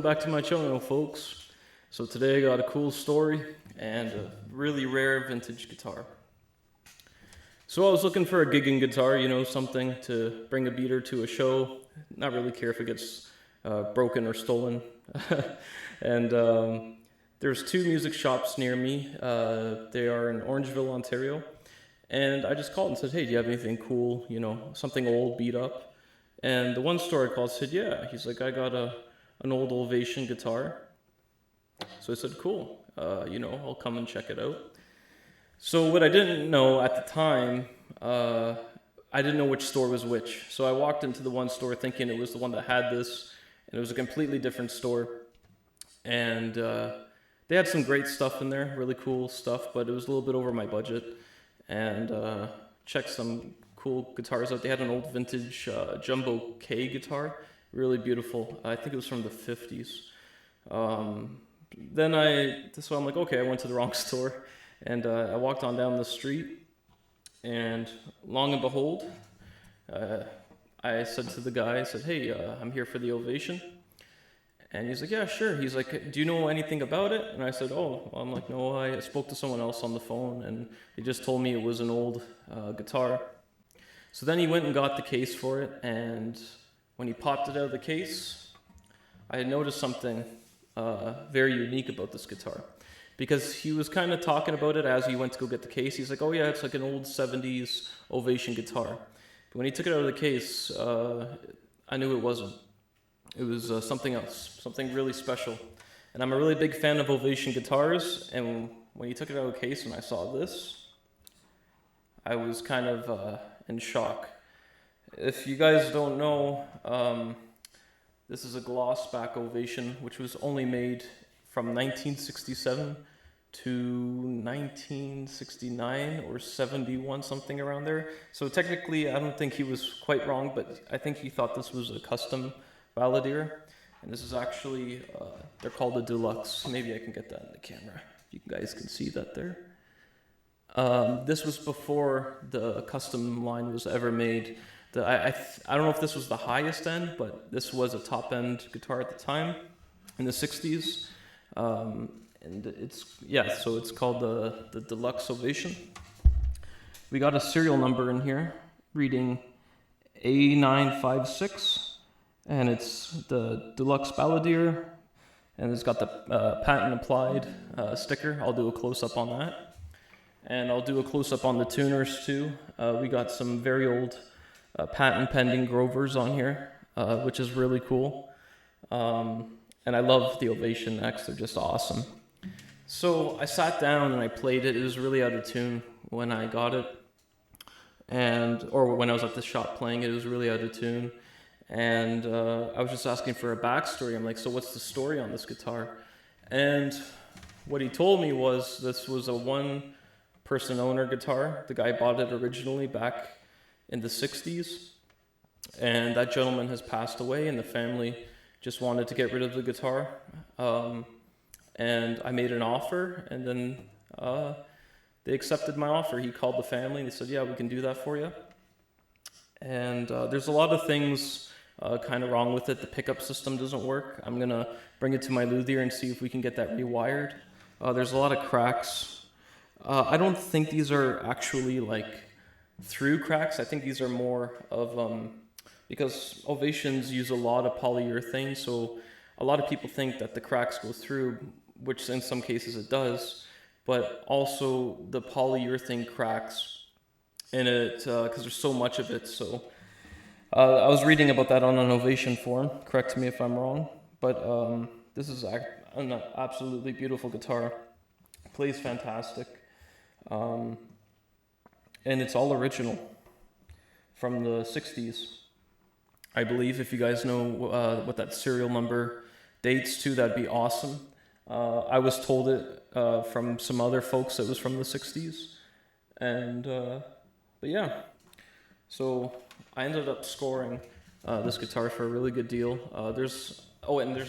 Welcome back to my channel, folks. So today I got a cool story and a really rare vintage guitar. So I was looking for a gigging guitar, you know, something to bring a beater to a show. Not really care if it gets broken or stolen. And there's two music shops near me. They are in Orangeville, Ontario. And I just called and said, hey, do you have anything cool, you know, something old, beat up? And the one store I called said, yeah. He's like, I got an old Ovation guitar. So I said, cool, you know, I'll come and check it out. So what I didn't know at the time, I didn't know which store was which. So I walked into the one store thinking it was the one that had this, and it was a completely different store. And they had some great stuff in there, really cool stuff, but it was a little bit over my budget. And checked some cool guitars out. They had an old vintage Jumbo K guitar, really beautiful. I think it was from the 50s. So I'm like, okay, I went to the wrong store. And I walked on down the street, and long and behold, I said to the guy, I said, hey, I'm here for the Ovation. And he's like, yeah, sure. He's like, do you know anything about it? And I said, oh, well, I'm like, no, I spoke to someone else on the phone, and they just told me it was an old guitar. So then he went and got the case for it, and when he popped it out of the case, I had noticed something very unique about this guitar. Because he was kind of talking about it as he went to go get the case. He's like, oh yeah, it's like an old 70s Ovation guitar. But when he took it out of the case, I knew it wasn't. It was something else, something really special. And I'm a really big fan of Ovation guitars, and when he took it out of the case and I saw this, I was kind of in shock. If you guys don't know, this is a gloss back Ovation, which was only made from 1967 to 1969 or 71, something around there. So technically, I don't think he was quite wrong, but I think he thought this was a custom Balladeer. And this is actually, they're called a Deluxe. Maybe I can get that in the camera. You guys can see that there. This was before the custom line was ever made. I don't know if this was the highest end, but this was a top end guitar at the time in the 60s. And so it's called the Deluxe Ovation. We got a serial number in here reading A956, and it's the Deluxe Balladeer, and it's got the patent applied sticker. I'll do a close-up on that. And I'll do a close-up on the tuners too. We got some very old patent pending Grovers on here, which is really cool. And I love the Ovation necks, they're just awesome. So I sat down and I played it. It was really out of tune when I got it. Or when I was at the shop playing it, it was really out of tune. And I was just asking for a backstory. I'm like, so what's the story on this guitar? And what he told me was this was a one-person owner guitar. The guy bought it originally back in the 60s. And that gentleman has passed away, and the family just wanted to get rid of the guitar. And I made an offer, and then they accepted my offer. He called the family, and they said, yeah, we can do that for you. And there's a lot of things kind of wrong with it. The pickup system doesn't work. I'm going to bring it to my luthier and see if we can get that rewired. There's a lot of cracks. I don't think these are actually like through cracks. I think these are more of... because Ovations use a lot of polyurethane, so a lot of people think that the cracks go through, which in some cases it does, but also the polyurethane cracks in it because there's so much of it. So I was reading about that on an Ovation forum. Correct me if I'm wrong, but this is an absolutely beautiful guitar. It plays fantastic, and it's all original from the 60s. I believe. If you guys know what that serial number dates to, that'd be awesome. I was told it from some other folks that was from the 60s. And, but yeah. So I ended up scoring this guitar for a really good deal. There's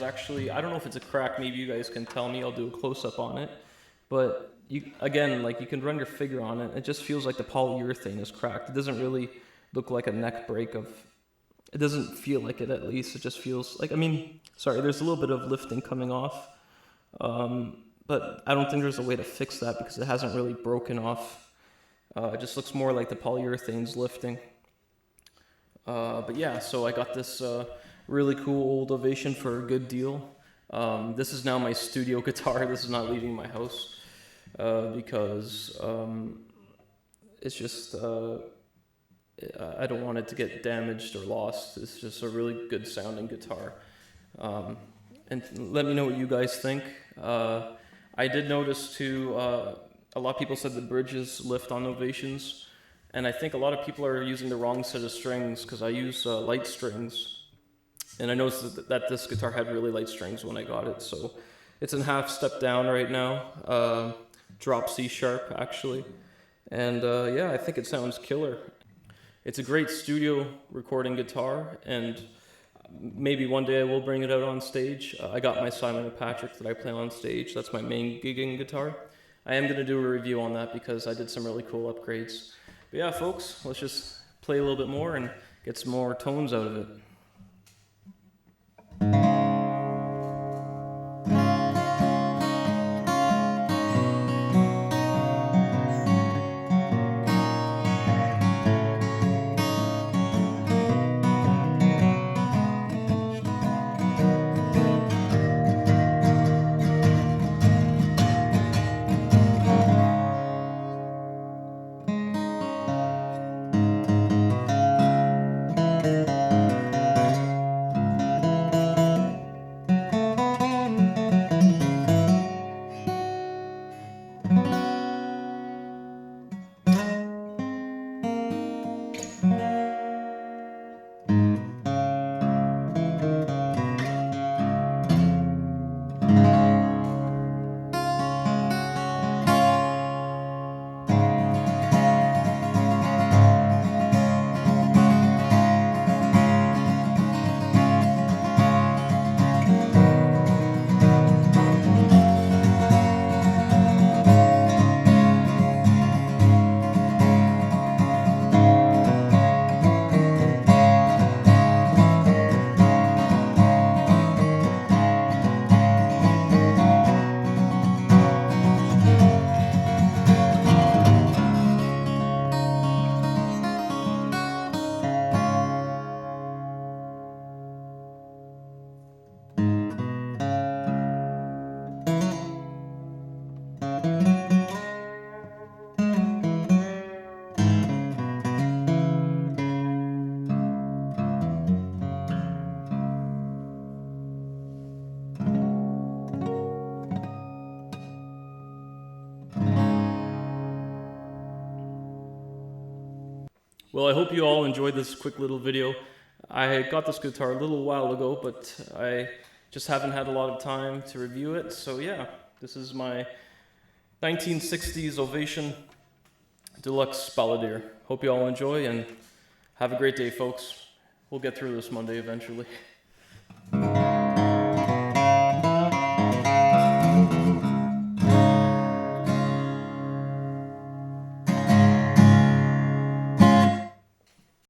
actually, I don't know if it's a crack, maybe you guys can tell me, I'll do a close-up on it. But you can run your finger on it, it just feels like the polyurethane is cracked. It doesn't really look like a neck break of It doesn't feel like it, at least. It just feels like, I mean, sorry, there's a little bit of lifting coming off. But I don't think there's a way to fix that because it hasn't really broken off. It just looks more like the polyurethane's lifting. But yeah, so I got this really cool old Ovation for a good deal. This is now my studio guitar. This is not leaving my house because it's just, I don't want it to get damaged or lost. It's just a really good sounding guitar. And let me know what you guys think. I did notice too, a lot of people said the bridges lift on Ovations, and I think a lot of people are using the wrong set of strings because I use light strings, and I noticed that this guitar had really light strings when I got it, so it's in half step down right now, drop C sharp actually, and yeah, I think it sounds killer. It's a great studio recording guitar, and maybe one day I will bring it out on stage. I got my Simon & Patrick that I play on stage. That's my main gigging guitar. I am going to do a review on that because I did some really cool upgrades. But yeah, folks, let's just play a little bit more and get some more tones out of it. Well, I hope you all enjoyed this quick little video. I got this guitar a little while ago, but I just haven't had a lot of time to review it. So yeah, this is my 1960s Ovation Deluxe Balladeer. Hope you all enjoy and have a great day, folks. We'll get through this Monday eventually.